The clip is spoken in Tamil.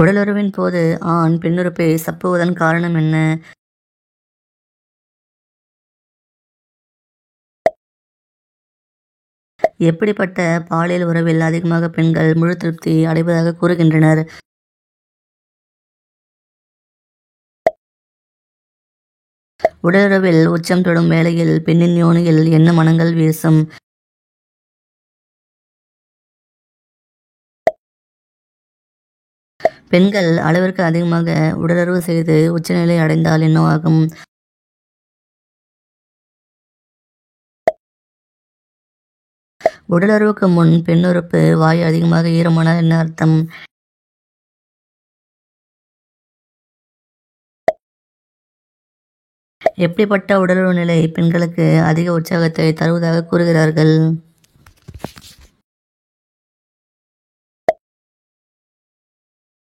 உடலுறவின் போது ஆண் பெண்ணுறுப்பை சப்புவதன் காரணம் என்ன? எப்படிப்பட்ட பாலியல் உறவில் அதிகமாக பெண்கள் முழு திருப்தி அடைவதாக கூறுகின்றனர்? உடலுறவில் உச்சம் தொடும் வேளையில் பெண்ணின் யோனியில் என்ன மனங்கள் வீசும்? பெண்கள் அளவிற்கு அதிகமாக உடலுறவு செய்து உச்சநிலை அடைந்தால் என்னவாகும்? உடலுறவுக்கு முன் பெண்ணுறுப்பு வாயு அதிகமாக ஈரமானால் என்ன அர்த்தம்? எப்படிப்பட்ட உடலுறவு நிலை பெண்களுக்கு அதிக உற்சாகத்தை தருவதாக கூறுகிறார்கள்?